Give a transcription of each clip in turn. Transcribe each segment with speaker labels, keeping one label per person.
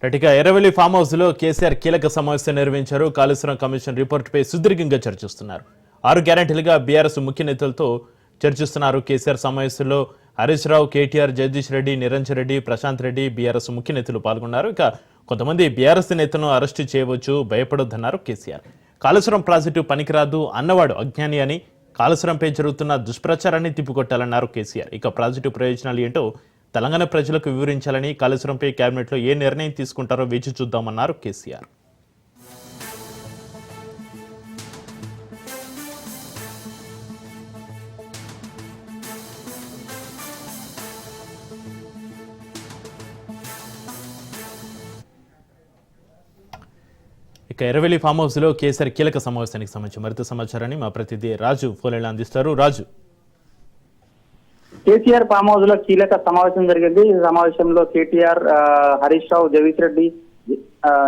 Speaker 1: ఇక Erravelli farm house లో కేసీఆర్ కీలక సమావేశం నిర్వహించారు. కాళేశ్వరం కమిషన్ రిపోర్టుపై సుదీర్ఘంగా చర్చిస్తున్నారు. 6 గ్యారెంటీలుగా బీఆర్ఎస్ ముఖ్య నేతలతో చర్చిస్తున్నారు. కేసీఆర్ సమావేశంలో హరీష్ రావు, కేటీఆర్, జగదీష్ రెడ్డి, నిరంజన్ రెడ్డి, ప్రశాంత్ రెడ్డి బీఆర్ఎస్ ముఖ్య నేతలు పాల్గొన్నారు. ఇక కొంతమంది బీఆర్ఎస్ నేతలను అరెస్టు చేయవచ్చు, భయపడొద్దన్నారు కేసీఆర్. కాళేశ్వరం ప్రాజెక్టు పనికిరాదు అన్నవాడు అజ్ఞాని అని, కాళేశ్వరంపై జరుగుతున్న దుష్ప్రచారాన్ని తిప్పికొట్టాలన్నారు కేసీఆర్. ఇక ప్రాజెక్టు ప్రయోజనాలు ఏంటో తెలంగాణ ప్రజలకు వివరించాలని, కాళేశ్వరంపై కేబినెట్లో ఏ నిర్ణయం తీసుకుంటారో వేచి చూద్దామన్నారు కేసీఆర్. ఇక ఎర్రవెల్లి ఫామ్ హౌస్ లో కేసీఆర్ కీలక సమావేశానికి సంబంధించి మరింత సమాచారాన్ని మా ప్రతినిధి రాజు ఫోన్లైన్ అందిస్తారు. రాజు,
Speaker 2: కేసీఆర్ ఫామ్ హౌస్ లో కీలక సమావేశం జరిగింది. ఈ సమావేశంలో కేటీఆర్, హరీష్ రావు, జగదీష్ రెడ్డి,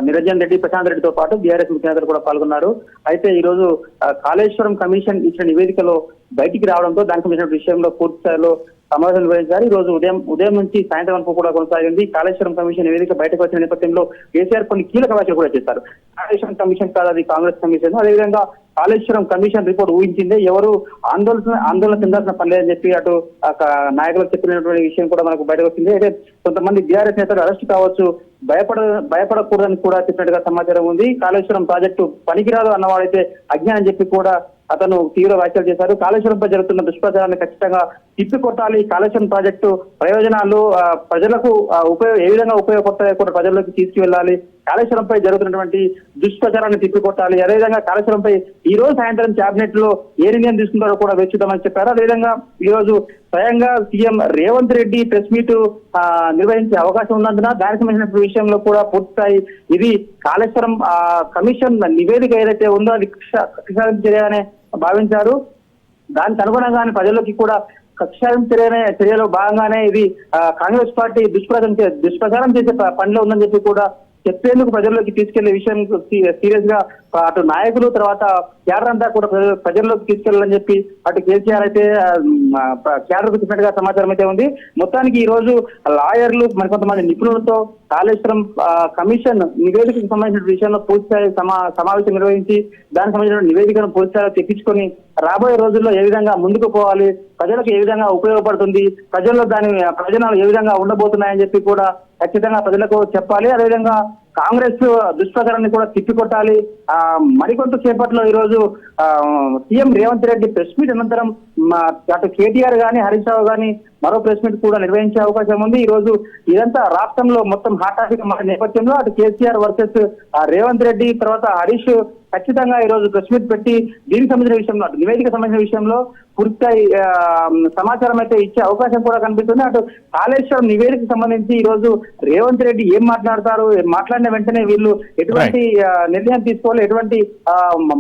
Speaker 2: నిరంజన్ రెడ్డి, ప్రశాంత్ రెడ్డితో పాటు బీఆర్ఎస్ ముఖ్య నేతలు కూడా పాల్గొన్నారు. అయితే ఈ రోజు కాళేశ్వరం కమిషన్ ఇచ్చిన నివేదికలో బయటికి రావడంతో దానికి సంబంధించిన విషయంలో పూర్తి స్థాయిలో సమావేశం నిర్వహించారు. ఈ రోజు ఉదయం నుంచి సాయంత్రం వరకు కూడా కొనసాగింది. కాళేశ్వరం కమిషన్ నివేదిక బయటకు వచ్చిన నేపథ్యంలో కేసీఆర్ కొన్ని కీలక వ్యాఖ్యలు కూడా చేశారు. కాళేశ్వరం కమిషన్ కాదు, అది కాంగ్రెస్ కమిషన్. అదేవిధంగా కాళేశ్వరం కమిషన్ రిపోర్ట్ ఊహించిందే, ఎవరు ఆందోళన చెందాల్సిన పని లేదని చెప్పి అటు నాయకులకు చెప్పినటువంటి విషయం కూడా మనకు బయటకు వచ్చింది. అయితే కొంతమంది బీఆర్ఎస్ నేతలు అరెస్ట్ కావచ్చు, భయపడకూడదని కూడా చెప్పినట్టుగా సమాచారం ఉంది. కాళేశ్వరం ప్రాజెక్టు పనికిరాదు అన్నవాడైతే అజ్ఞానం చెప్పి కూడా అతను తీవ్ర వ్యాఖ్యలు చేశారు. కాళేశ్వరంపై జరుగుతున్న దుష్ప్రచారాన్ని ఖచ్చితంగా తిప్పికొట్టాలి. కాళేశ్వరం ప్రాజెక్టు ప్రయోజనాలు ప్రజలకు ఏ విధంగా ఉపయోగపడతాయో కూడా ప్రజల్లోకి తీసుకువెళ్ళాలి. కాళేశ్వరంపై జరుగుతున్నటువంటి దుష్ప్రచారాన్ని తిప్పికొట్టాలి. అదేవిధంగా కాళేశ్వరంపై ఈ రోజు సాయంత్రం కేబినెట్ లో ఏ నిర్ణయం తీసుకుంటారో కూడా వేచుదామని చెప్పారు. అదేవిధంగా ఈ రోజు స్వయంగా CM Revanth Reddy press meet నిర్వహించే అవకాశం ఉన్నందున దానికి సంబంధించిన విషయంలో కూడా పూర్తిస్థాయి ఇది కాళేశ్వరం కమిషన్ నివేదిక ఏదైతే ఉందో అది చర్యగానే భావించారు. దానికి అనుగుణంగానే ప్రజల్లోకి కూడా కక్షాయం చర్యలో భాగంగానే ఇది కాంగ్రెస్ పార్టీ దుష్ప్రచారం చేసే పనిలో ఉందని చెప్పి కూడా చెప్పేందుకు ప్రజల్లోకి తీసుకెళ్లే విషయం సీరియస్ గా అటు నాయకులు తర్వాత క్యాడర్ అంతా కూడా ప్రజల్లోకి తీసుకెళ్లాలని చెప్పి అటు కేసీఆర్ అయితే క్యాడర్ కు చెప్పినట్టుగా సమాచారం అయితే ఉంది. మొత్తానికి ఈ రోజు లాయర్లు మరికొంతమంది నిపుణులతో కాళేశ్వరం కమిషన్ నివేదికకు సంబంధించిన విషయంలో పూర్తిస్థాయి సమావేశం నిర్వహించి దానికి సంబంధించిన నివేదికను పూర్తిస్థాయిలో తెప్పించుకొని రాబోయే రోజుల్లో ఏ విధంగా ముందుకు పోవాలి, ప్రజలకు ఏ విధంగా ఉపయోగపడుతుంది, ప్రజల్లో దాని ప్రయోజనాలు ఏ విధంగా ఉండబోతున్నాయని చెప్పి కూడా ఖచ్చితంగా ప్రజలకు చెప్పాలి. అదేవిధంగా కాంగ్రెస్ దుష్ప్రచారాన్ని కూడా తిప్పికొట్టాలి. మరికొంత సేపట్లో ఈ రోజు CM Revanth Reddy press meet అనంతరం అటు కేటీఆర్ గాని హరీష్ రావు గాని మరో ప్రెస్ మీట్ కూడా నిర్వహించే అవకాశం ఉంది. ఈ రోజు ఇదంతా రాష్ట్రంలో మొత్తం హాట్ టాపిక్ నేపథ్యంలో అటు కేసీఆర్ వర్సెస్ రేవంత్ రెడ్డి తర్వాత హరీష్ ఖచ్చితంగా ఈ రోజు ప్రెస్ మీట్ పెట్టి దీనికి సంబంధించిన విషయంలో అటు నివేదిక సంబంధించిన విషయంలో పూర్తిస్థాయి సమాచారం అయితే ఇచ్చే అవకాశం కూడా కనిపిస్తుంది. అటు కాళేశ్వరం నివేదికకు సంబంధించి ఈ రోజు రేవంత్ రెడ్డి ఏం మాట్లాడతారు, మాట్లాడిన వెంటనే వీళ్ళు ఎటువంటి నిర్ణయం తీసుకోవాలి, ఎటువంటి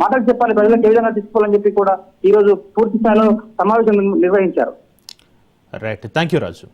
Speaker 2: మాటలు చెప్పాలి, ప్రజలకు ఏ విధంగా తీసుకోవాలని చెప్పి కూడా ఈ రోజు పూర్తి స్థాయిలో సమావేశం నిర్వహించారు.
Speaker 1: Right, thank you Raju.